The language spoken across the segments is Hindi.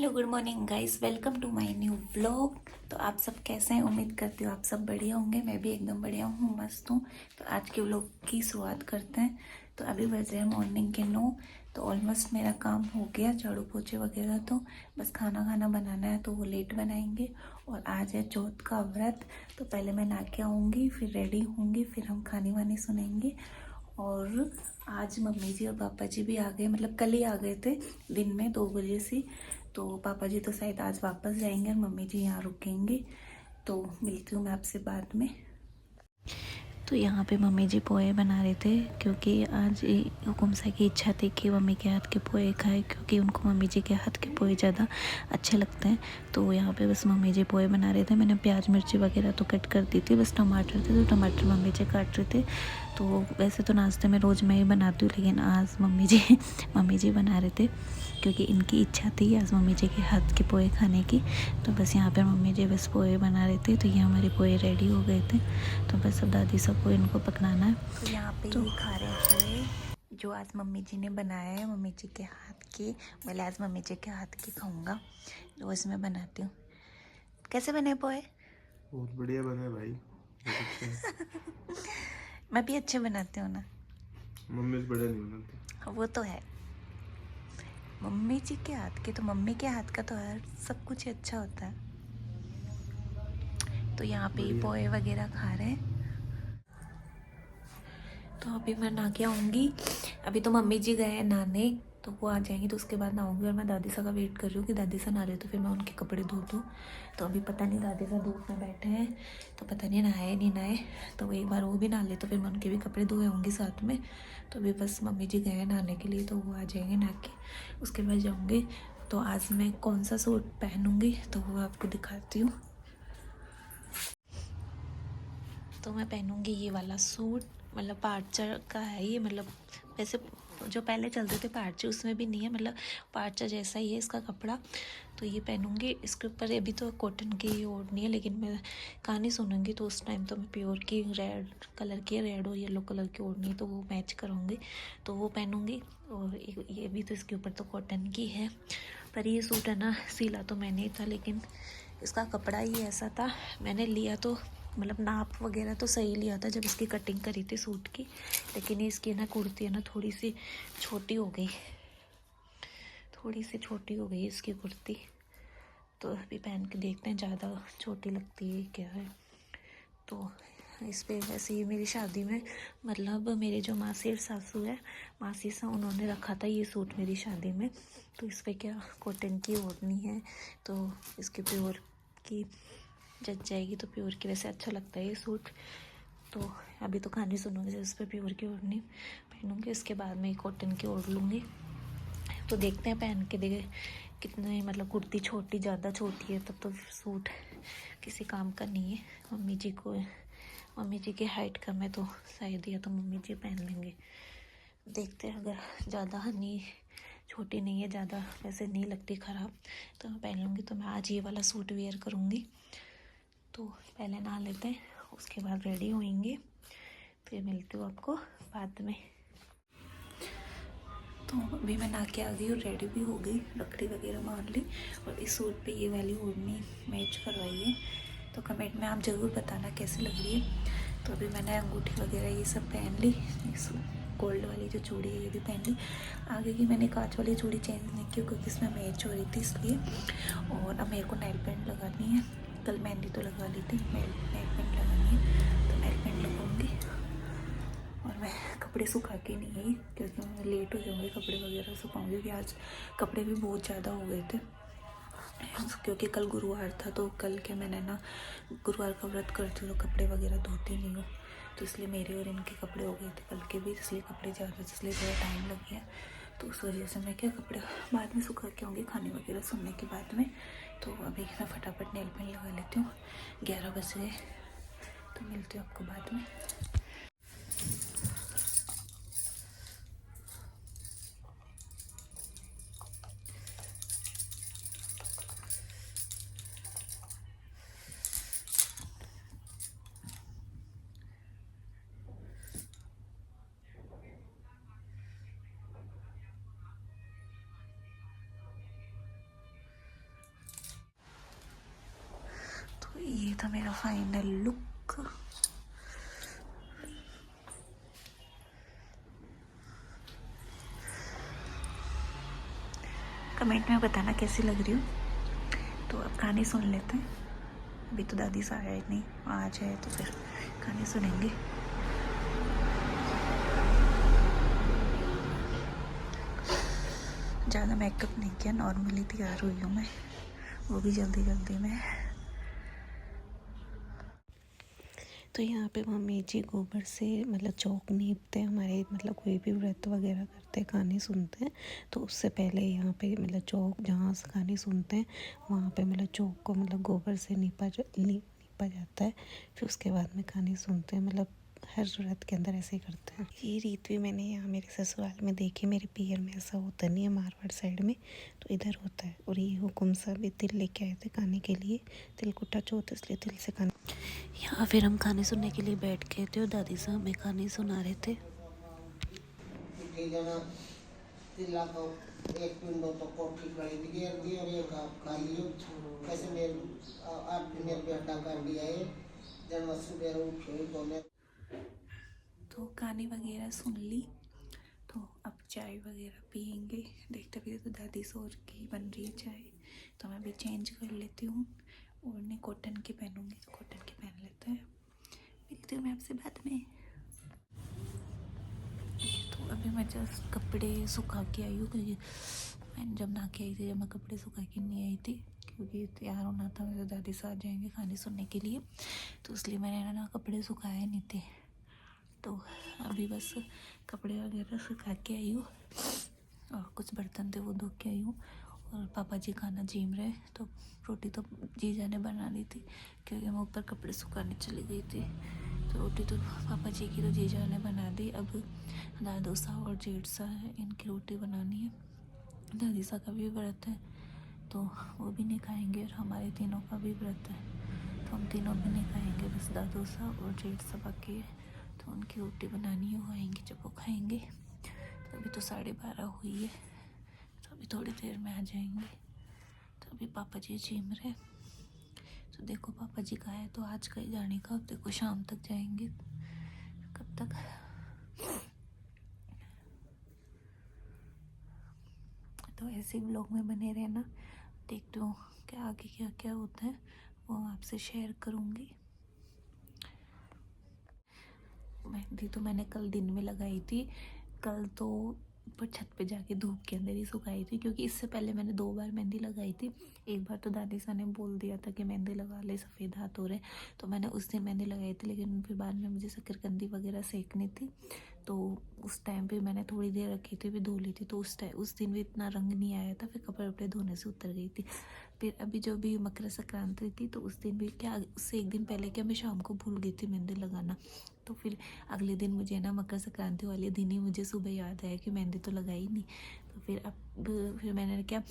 Hello good morning guys, welcome to my new vlog. तो आप सब कैसे हैं? उम्मीद करती हूँ आप सब बढ़िया होंगे। मैं भी एकदम बढ़िया हूँ, मस्त हूँ। तो आज के व्लॉग की शुरुआत करते हैं। तो अभी बज रहे हैं मॉर्निंग के 9। तो ऑलमोस्ट मेरा काम हो गया, झाड़ू पोछे वगैरह। तो बस खाना खाना बनाना है, तो वो लेट बनाएंगे। और आज है चौथ का व्रत। तो पहले मैं नहा के आऊँगी, फिर रेडी होंगी, फिर हम खाने वाने सुनेंगे। और आज मम्मी जी और पापा जी भी आ गए, मतलब कल ही आ गए थे दिन में 2 बजे से। तो पापा जी तो शायद आज वापस जाएंगे और मम्मी जी यहाँ रुकेंगे। तो मिलती हूँ मैं आपसे बाद में। तो यहाँ पे मम्मी जी पोहे बना रहे थे, क्योंकि आज हुकुम सा की इच्छा थी कि मम्मी के हाथ के पोहे खाए, क्योंकि उनको मम्मी जी के हाथ के पोहे ज़्यादा अच्छे लगते हैं। तो यहाँ पे बस मम्मी जी पोहे बना रहे थे। मैंने प्याज मिर्ची वगैरह तो कट कर दी थी, बस टमाटर थे तो टमाटर मम्मी जी काट रहे थे। तो वैसे तो नाश्ते में रोज़ मैं ही बनाती हूँ, लेकिन आज मम्मी जी बना रहे थे, क्योंकि इनकी इच्छा थी आज मम्मी जी के हाथ के पोहे खाने की। तो बस यहाँ पर मम्मी जी बस पोहे बना रहे थे। तो ये हमारे पोहे रेडी हो गए थे। तो बस अब दादी सबको इनको पकड़ाना है। तो यहाँ पे ये खा रहे हैं पोहे जो आज मम्मी जी ने बनाया है, मम्मी जी के हाथ के। मैं आज मम्मी जी के हाथ के खाऊंगा, रोज़ मैं बनाती हूँ। कैसे बने पोहे? बहुत बढ़िया बने भाई, बहुत अच्छे हैं। मैं भी अच्छे बनाती हूँ ना। मम्मी से बढ़िया नहीं बनाती। वो तो है, मम्मी जी के हाथ के, तो मम्मी के हाथ का तो हर सब कुछ ही अच्छा होता है। तो यहाँ पे बढ़िया। पोहे वगैरह खा रहे हैं। तो अभी मैं नहा के आऊँगी। अभी तो मम्मी जी गए हैं नहाने, तो वो आ जाएंगी तो उसके बाद नहाऊंगी। और मैं दादी सा का वेट कर रही हूँ कि दादी सा नहा ले तो फिर मैं उनके कपड़े धो दूँ। तो अभी पता नहीं, दादी सा धूप में बैठे हैं, तो पता नहीं नहाए नहीं नहाए। तो एक बार वो भी नहा ले तो फिर मैं उनके भी कपड़े धोए होंगी साथ में। तो अभी बस मम्मी जी गए हैं नहाने के लिए, तो वो आ जाएंगे नहा के, उसके बाद जाऊँगी। तो आज मैं कौन सा सूट पहनूँगी तो वो आपको दिखाती हूँ। तो मैं पहनूँगी ये वाला सूट, मतलब पार्चर का है ये। मतलब वैसे जो पहले चलते थे पार्चर, उसमें भी नहीं है, मतलब पार्चर जैसा ही है इसका कपड़ा। तो ये पहनूँगी। इसके ऊपर अभी तो कॉटन की ओढ़नी है, लेकिन मैं कहानी सुनूंगी तो उस टाइम तो मैं प्योर की रेड कलर की, रेड और येलो कलर की ओढ़नी, तो वो मैच करूँगी, तो वो पहनूँगी। और ये भी तो इसके ऊपर तो कॉटन की है। पर ये सूट है ना, सिला तो मैंने ही था, लेकिन इसका कपड़ा ही ऐसा था। मैंने लिया तो मतलब नाप वगैरह तो सही लिया था जब इसकी कटिंग करी थी सूट की, लेकिन इसकी ना कुर्ती है ना थोड़ी सी छोटी हो गई, थोड़ी सी छोटी हो गई इसकी कुर्ती। तो अभी पहन के देखते हैं ज़्यादा छोटी लगती है क्या है। तो इस पे ऐसे ही मेरी शादी में, मतलब मेरे जो मासी और सासू है, मासी सा उन्होंने रखा था ये सूट मेरी शादी में। तो इस पर क्या कॉटन की ओढ़नी है, तो इसके प्योर की जच जाएगी। तो प्योर की वैसे अच्छा लगता है ये सूट। तो अभी तो कहानी सुनूंगी, जब इस पर प्योर की ओढ़नी पहनूंगी उसके बाद में कॉटन की ओढ़ लूँगी। तो देखते हैं पहन के, देखे कितने, मतलब कुर्ती छोटी, ज़्यादा छोटी है तब तो सूट किसी काम का नहीं है। मम्मी जी की हाइट कम है, तो शायद या तो मम्मी जी पहन लेंगे। देखते हैं, अगर ज़्यादा नहीं, छोटी नहीं है ज़्यादा, वैसे नहीं लगती ख़राब, तो मैं पहन लूँगी। तो मैं आज ये वाला सूट वेयर करूँगी। तो पहले नहा लेते हैं, उसके बाद रेडी होएंगे, फिर मिलती हूँ आपको बाद में। तो अभी मैं नहा के आ गई और रेडी भी हो गई, रखड़ी वगैरह मार ली, और इस सूट पे ये वाली ओढ़नी मैच करवाई है। तो कमेंट में आप ज़रूर बताना कैसी लग रही है। तो अभी मैंने अंगूठी वगैरह ये सब पहन ली, इस गोल्ड वाली जो चूड़ी है ये भी पहन ली। आगे की मैंने कांच वाली चूड़ी चेंज नहीं की, क्योंकि इसमें मैच हो रही थी इसलिए। और अब मेरे को नेल पेंट लगानी है। कल मेहंदी तो लगवा ली थी, नेल पेंट लगानी है, तो नेल पेंट लगाऊंगी। और मैं कपड़े सुखा के नहीं गई, क्योंकि मैं लेट हो जाऊँगी कपड़े वगैरह सुखाऊंगी, क्योंकि आज कपड़े भी बहुत ज़्यादा हो गए थे। क्योंकि कल गुरुवार था, तो कल क्या मैंने ना गुरुवार का व्रत करती हूँ तो कपड़े वगैरह धोती नहीं हूँ, तो इसलिए मेरे और इनके कपड़े हो गए थे कल के भी, इसलिए कपड़े ज़्यादा, इसलिए थोड़ा टाइम लग गया। तो उस वजह से मैं क्या कपड़े बाद में सुखा के आऊँगी, खाने वगैरह सुनने के बाद में। तो अभी मैं फटाफट नेल पेंट लगा लेती हूँ, 11 बज गए। तो मिलती हूँ आपको बाद में। था मेरा फाइनल लुक। कमेंट में बताना कैसी लग रही हूँ। तो अब कहानी सुन लेते हैं। अभी तो दादी सा आया ही नहीं, आ जाए तो फिर कहानी सुनेंगे। ज़्यादा मेकअप नहीं किया, नॉर्मली तैयार हुई हूँ मैं, वो भी जल्दी जल्दी में। तो यहाँ पे मम्मी जी गोबर से मतलब चौक नीपते हैं हमारे, मतलब कोई भी व्रत वगैरह करते हैं, कहानी सुनते हैं तो उससे पहले यहाँ पे मतलब चौक जहाँ से कहानी सुनते हैं वहाँ पे मतलब चौक को मतलब गोबर से नीपा जाता है। फिर उसके बाद में कहानी सुनते हैं, मतलब हर व्रत के अंदर ऐसे ही करते हैं। ये रीत भी मैंने यहाँ मेरे ससुराल में देखी, मेरे पियर में ऐसा होता नहीं है, मारवाड़ साइड में तो इधर होता है। और ये हुकुम साहब भी तिल लेके आए थे खाने के लिए, तिल कुट्टा चौथ इसलिए तिल से खाने। यहाँ फिर हम खाने सुनने के लिए बैठ गए थे और दादी साहब हमें कहानी सुना रहे थे। तो कहानी वगैरह सुन ली, तो अब चाय वगैरह पियेंगे। देखते भी तो दादी सोच की बन रही है चाय, तो मैं भी चेंज कर लेती हूँ। और नहीं कॉटन की पहनूंगी तो कॉटन की पहन लेते हैं। मिलती हूँ मैं आपसे बाद में। तो अभी मैं जस्ट कपड़े सुखा के आई हूँ, क्योंकि मैंने जब नहा के आई थी, जब मैं कपड़े सुखा के नहीं आई थी क्योंकि तैयार होना था, मेरे दादी साथ जाएंगे खाने सुनने के लिए, तो इसलिए मैंने ना कपड़े सुखाए नहीं थे। तो अभी बस कपड़े वगैरह सुखा के आई हूँ और कुछ बर्तन थे वो धो के आई हूँ। और पापा जी खाना जीम रहे, तो रोटी तो जीजा ने बना ली थी क्योंकि मैं ऊपर कपड़े सुखाने चली गई थी। तो रोटी तो पापा जी की तो जीजा ने बना दी। अब दादू सा और जेठ सा है, इनकी रोटी बनानी है। दादी सा का भी व्रत है तो वो भी नहीं खाएंगे, और हमारे तीनों का भी व्रत है तो हम तीनों भी नहीं खाएंगे, बस दादू सा और जेठ सा बाकी है। तो उनकी रोटी बनानी है, वो आएंगे जब वो खाएंगे। तो अभी तो 12:30 हुई है, तो अभी थोड़ी देर में आ जाएंगे। तो अभी पापा जी जिम रहे, तो देखो पापा जी का है तो आज कहीं जाने का, अब देखो शाम तक जाएंगे, कब तक। तो ऐसे ब्लॉग में बने रहना, देखते हो क्या आगे क्या क्या होता है वो आपसे शेयर करूँगी। मेहंदी तो मैंने कल दिन में लगाई थी, कल तो ऊपर छत पे जाके धूप के अंदर ही सुखाई थी, क्योंकि इससे पहले मैंने 2 बार मेहंदी लगाई थी। एक बार तो दादी सा ने बोल दिया था कि मेहंदी लगा ले, सफ़ेद हाथ हो रहे, तो मैंने उस दिन मेहंदी लगाई थी। लेकिन फिर बाद में मुझे शकरकंदी वगैरह सेकनी थी, तो उस टाइम पे मैंने थोड़ी देर रखी थी, भी धो ली थी, तो उस दिन भी इतना रंग नहीं आया था, फिर कपड़े वपड़े धोने से उतर गई थी। फिर अभी जो भी मकर संक्रांति थी तो उस दिन भी क्या, उससे एक दिन पहले क्या मैं शाम को भूल गई थी मेहंदी लगाना। तो फिर अगले दिन मुझे ना मकर संक्रांति वाले दिन ही मुझे सुबह याद आया कि मेहंदी तो लगाई नहीं। तो फिर मैंने क्या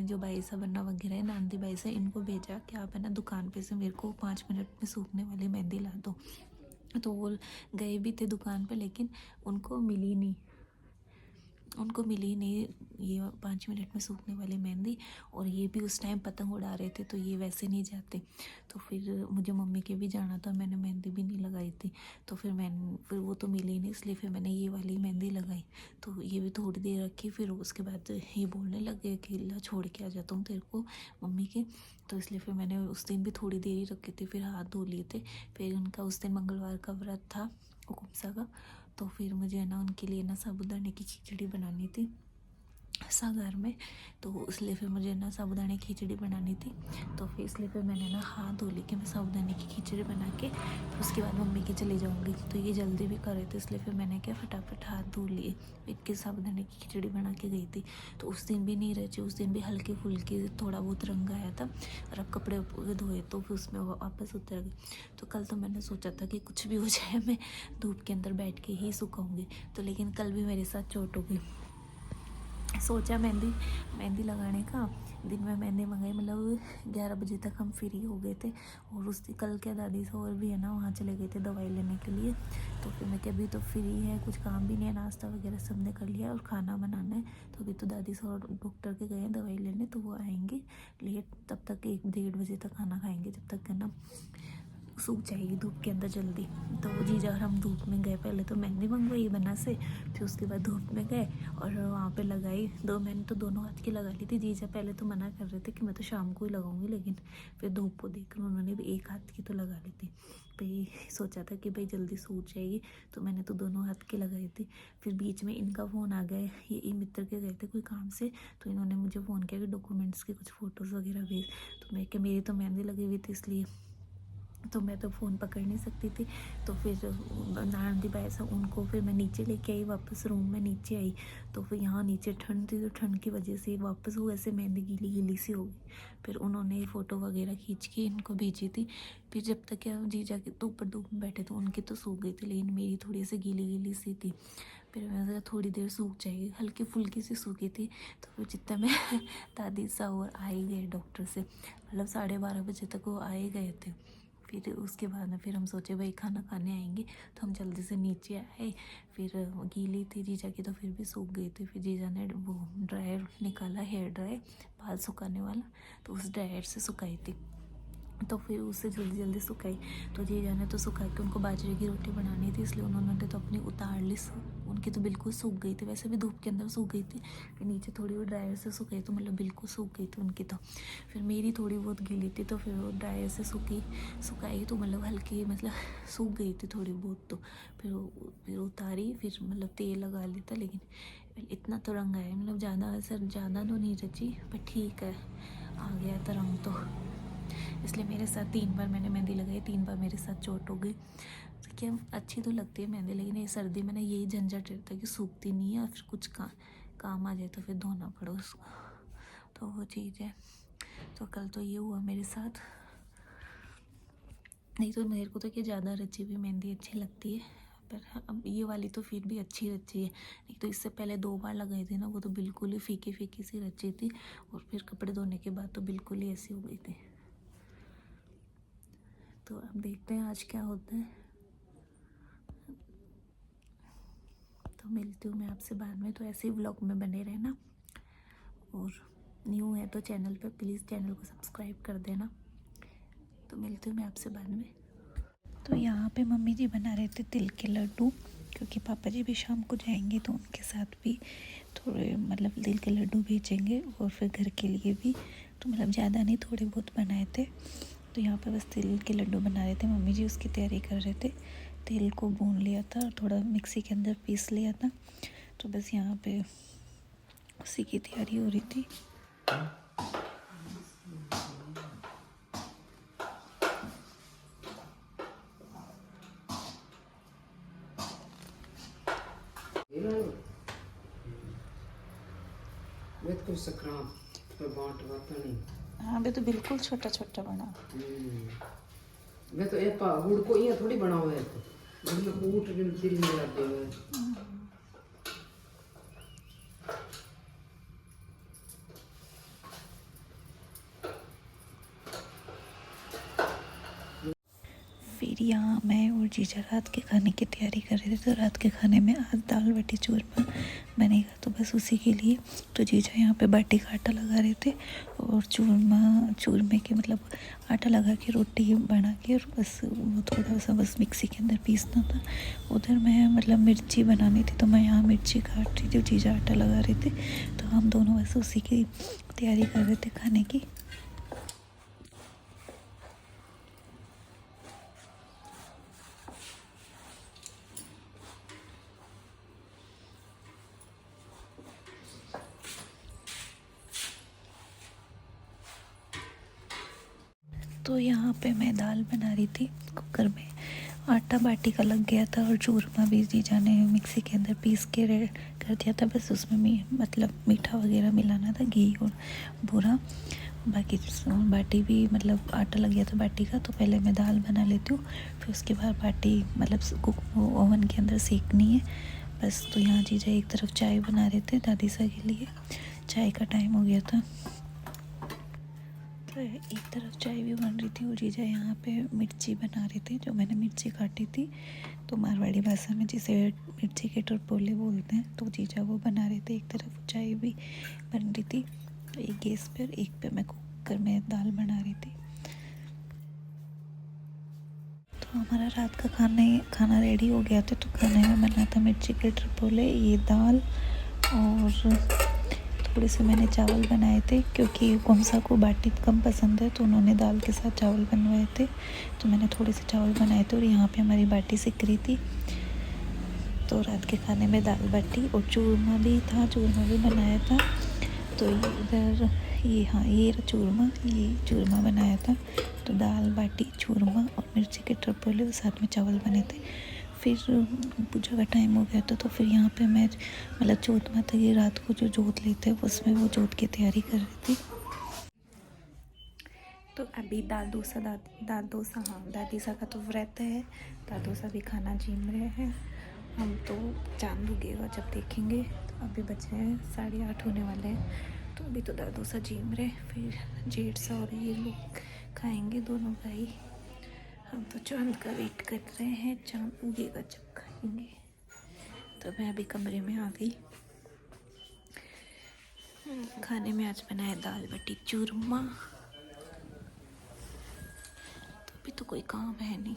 जो बाई सा बनना वगैरह है, नांदी बाई से, इनको भेजा कि आप है ना दुकान पे से मेरे को 5 मिनट में सूखने वाली मेहंदी ला दो। तो वो गए भी थे दुकान पे, लेकिन उनको मिली नहीं ये 5 मिनट में सूखने वाली मेहंदी। और ये भी उस टाइम पतंग उड़ा रहे थे, तो ये वैसे नहीं जाते। तो फिर मुझे मम्मी के भी जाना था, मैंने मेहंदी भी नहीं लगाई थी। तो फिर वो तो मिली नहीं, इसलिए फिर मैंने ये वाली मेहंदी लगाई। तो ये भी थोड़ी देर रखी, फिर उसके बाद ये बोलने लगे कि ला छोड़ के आ जाता हूँ तेरे को मम्मी के। तो इसलिए फिर मैंने उस दिन भी थोड़ी देर ही रखी थी, फिर हाथ धो लिए थे। फिर उनका उस दिन मंगलवार का व्रत था, हुकुमसा का। तो फिर मुझे ना उनके लिए ना साबूदाने की खिचड़ी बनानी थी सागर में, तो इसलिए फिर मुझे ना साबूदाने की खिचड़ी बनानी थी। तो फिर इसलिए फिर मैंने ना हाथ धो ली कि मैं साबूदाने की खिचड़ी बना के फिर उसके बाद मम्मी के चले जाऊँगी। तो ये जल्दी भी कर रहे थे, इसलिए फिर मैंने क्या फटाफट हाथ धो लिए, फिर साबूदाने की खिचड़ी बना के गई थी। तो उस दिन भी नहीं रचे, उस दिन भी हल्के फुल्के थोड़ा बहुत रंग आया था, और अब कपड़े धोए तो फिर उसमें वापस उतर गए। तो कल तो मैंने सोचा था कि कुछ भी हो जाए मैं धूप के अंदर बैठ के ही सुखाऊंगी, तो लेकिन कल भी मेरे साथ चोट हो गई। सोचा मेहंदी लगाने का। दिन में मेहंदी मंगाई, मतलब 11 बजे तक हम फ्री हो गए थे। और उस दिन कल क्या दादी से और भी है ना, वहाँ चले गए थे दवाई लेने के लिए। तो फिर मैं क्या, अभी तो फ्री है, कुछ काम भी नहीं है, नाश्ता वगैरह सब ने कर लिया और खाना बनाना है। तो अभी तो दादी से और डॉक्टर के गए हैं दवाई लेने, तो वो आएंगे लेट, तब तक 1-1:30 बजे तक खाना खाएंगे, जब तक है ना सूख जाएगी धूप के अंदर जल्दी। तो वो जीजा और हम धूप में गए, पहले तो मेहंदी मंगवाई बना से, फिर उसके बाद धूप में गए और वहाँ पे लगाई। मैंने तो दोनों हाथ की लगा ली थी। जीजा पहले तो मना कर रहे थे कि मैं तो शाम को ही लगाऊंगी, लेकिन फिर धूप को देखकर उन्होंने भी एक हाथ की तो लगा ली थी। भाई सोचा था कि भाई जल्दी सूख जाएगी, तो मैंने तो दोनों हाथ की लगाई थी। फिर बीच में इनका फ़ोन आ गया, ये ई मित्र के गए थे कोई काम से, तो इन्होंने मुझे फ़ोन किया कि डॉक्यूमेंट्स के कुछ फ़ोटोज़ वगैरह भेज। तो मैं क्या, मेरी तो मेहंदी लगी हुई थी इसलिए तो मैं तो फ़ोन पकड़ नहीं सकती थी। तो फिर नारंदी बाई से उनको फिर मैं नीचे लेके आई, वापस रूम में नीचे आई। तो फिर यहाँ नीचे ठंड थी, तो ठंड की वजह से वापस वो ऐसे मेहंदी गीली गीली सी हो गई। फिर उन्होंने फ़ोटो वगैरह खींच के इनको भेजी थी। फिर जब तक क्या जीजा के तो ऊपर धूप में बैठे थे, उनकी तो सूख गई थी, लेकिन मेरी थोड़ी सी गीली गीली सी थी। फिर मैं सोचा थोड़ी देर सूख जाएगी, हल्की फुल्की सी सूखी थी। तो फिर जितना मैं दादी सा और आ ही गए डॉक्टर से, मतलब 12:30 बजे तक वो आ ही गए थे। फिर उसके बाद में फिर हम सोचे भाई खाना खाने आएंगे, तो हम जल्दी से नीचे आए। फिर गीली थी जीजा की, तो फिर भी सूख गई थी। फिर जीजा ने वो ड्रायर निकाला, हेयर ड्रायर, बाल सुखाने वाला, तो उस ड्रायर से सुखाई थी। तो फिर उससे जल्दी जल्दी सुखाई। तो जीजा ने तो सुखा के उनको बाजरे की रोटी बनानी थी, इसलिए उन्होंने तो अपनी उतार ली। उनकी तो बिल्कुल सूख गई थी, वैसे भी धूप के अंदर सूख गई थी। फिर नीचे थोड़ी वो ड्रायर से सुखाई, तो मतलब बिल्कुल सूख गई थी उनकी। तो फिर मेरी थोड़ी बहुत गीली थी, तो फिर वो ड्रायर से सुखाई तो मतलब हल्की, मतलब सूख गई थी थोड़ी बहुत। तो फिर उतारी, फिर मतलब तेल लगा लिया था, लेकिन इतना तो रंग आया, मतलब ज़्यादा तो नहीं रची, पर ठीक है, आ गया था रंग। तो इसलिए मेरे साथ 3 बार मैंने मेहंदी लगाई, 3 बार मेरे साथ चोट हो गई। तो क्या अच्छी तो लगती है मेहंदी, लेकिन ये सर्दी में ना यही झंझट रहता है कि सूखती नहीं है, और फिर कुछ काम आ जाए तो फिर धोना पड़ो उसको, तो वो चीज़ है। तो कल तो ये हुआ मेरे साथ। नहीं तो मेरे को तो क्या ज़्यादा रची हुई मेहंदी अच्छी लगती है, पर अब ये वाली तो फिर भी अच्छी रची है। नहीं तो इससे पहले 2 बार लगाई थी ना, वो तो बिल्कुल ही फीकी फीकी सी रची थी, और फिर कपड़े धोने के बाद तो बिल्कुल ही ऐसी हो गई थी। तो अब देखते हैं आज क्या होता है। तो मिलती हूँ मैं आपसे बाद में। तो ऐसे ही व्लॉग में बने रहना, और न्यू है तो चैनल पे प्लीज़ चैनल को सब्सक्राइब कर देना। तो मिलती हूँ मैं आपसे बाद में। तो यहाँ पे मम्मी जी बना रहे थे तिल के लड्डू, क्योंकि पापा जी भी शाम को जाएंगे, तो उनके साथ भी थोड़े मतलब तिल के लड्डू भेजेंगे, और फिर घर के लिए भी। तो मतलब ज़्यादा नहीं, थोड़े बहुत बनाए थे। तो यहाँ पे बस तिल के लड्डू बना रहे थे मम्मी जी, उसकी तैयारी कर रहे थे। तिल को भून लिया था और थोड़ा मिक्सी के अंदर पीस लिया था, तो बस यहाँ पे उसी की तैयारी हो रही थी। हाँ वे तो बिल्कुल छोटा छोटा बना। मैं तो ये गुड़ को ये थोड़ी बना हुआ है, गुड़ में कूट के तिल मिलाते हुए। फिर यहाँ मैं और जीजा रात के खाने की तैयारी कर रहे थे। तो रात के खाने में आज दाल बाटी चूरमा बनेगा, तो बस उसी के लिए तो जीजा यहाँ पे बाटी का आटा लगा रहे थे, और चूरमे के मतलब आटा लगा के रोटी बना के, और बस वो थोड़ा सा बस मिक्सी के अंदर पीसना था। उधर मैं मतलब मिर्ची बनानी थी, तो मैं यहाँ मिर्ची काट रही थी, जीजा आटा लगा रहे थे। तो हम दोनों बस उसी की तैयारी कर रहे थे खाने की। तो यहाँ पे मैं दाल बना रही थी कुकर में, आटा बाटी का लग गया था, और चूरमा भी जीजा ने मिक्सी के अंदर पीस के कर दिया था। बस उसमें मतलब मीठा वगैरह मिलाना था, घी और बूरा। बाकी बाटी भी मतलब आटा लग गया था बाटी का। तो पहले मैं दाल बना लेती हूँ, फिर उसके बाद बाटी मतलब ओवन के अंदर सेकनी है। बस। तो यहाँ जीजा एक तरफ चाय बना रहे थे दादी सा के लिए, चाय का टाइम हो गया था। तो एक तरफ चाय भी बन रही थी और जीजा यहाँ पे मिर्ची बना रहे थे, जो मैंने मिर्ची काटी थी। तो मारवाड़ी भाषा में जिसे मिर्ची के टरपोले बोलते हैं, तो जीजा वो बना रहे थे। एक तरफ चाय भी बन रही थी, तो एक गैस पर, एक पे मैं कुकर में दाल बना रही थी। तो हमारा रात का खाना रेडी हो गया था। तो खाने में बना था मिर्ची के टरपोले, ये दाल, और थोड़े से मैंने चावल बनाए थे क्योंकि गुमसा को बाटी कम पसंद है, तो उन्होंने दाल के साथ चावल बनवाए थे। तो मैंने थोड़े से चावल बनाए थे और यहाँ पे हमारी बाटी सिक रही थी। तो रात के खाने में दाल बाटी और चूरमा भी था, चूरमा भी बनाया था। तो इधर ये चूरमा बनाया था। तो दाल बाटी, चूरमा और मिर्ची के टरपोले और साथ में चावल बने थे। फिर पूजा का टाइम हो गया था, तो फिर यहाँ पे मैं मतलब जोत माता की रात को जो जोत लेते हैं उसमें वो जोत की तैयारी कर रही थी। तो अभी दादी सा का तो व्रत है, दादू सा भी खाना जीम रहे हैं। हम तो चांद उगेगा जब देखेंगे। तो अभी बचे हैं 8:30 होने वाले हैं। तो अभी तो दादू सा जीम रहे, फिर जेठ सा और ये लोग खाएंगे दोनों भाई। हम तो चांद का वेट कर रहे हैं, चांद उगेगा जब खाएंगे। तो मैं अभी कमरे में आ गई। खाने में आज बनाया दाल बाटी चूरमा। तो अभी तो कोई काम है नहीं।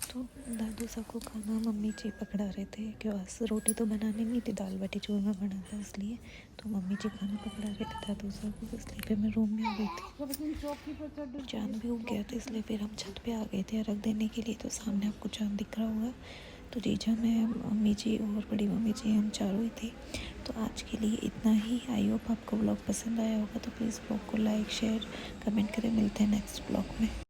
तो दादू सा को खाना मम्मी जी पकड़ा रहे थे, क्यों आज रोटी तो बनानी नहीं थी, दाल बाटी चूरमा बना था इसलिए। तो मम्मी जी खाना पकड़ा रहे थे दादू सा को, इसलिए फिर मैं रूम में आ गई थी। चांद भी उग गया था, इसलिए फिर हम छत पे आ गए थे रख देने के लिए। तो सामने आपको चांद दिख रहा होगा। तो जीजा, मैं, मम्मी जी और बड़ी मम्मी जी, हम चारों ही थे। तो आज के लिए इतना ही। आई होप आपको ब्लॉग पसंद आया होगा। तो प्लीज़ ब्लॉग को लाइक, शेयर, कमेंट करें। मिलते हैं नेक्स्ट ब्लॉग में।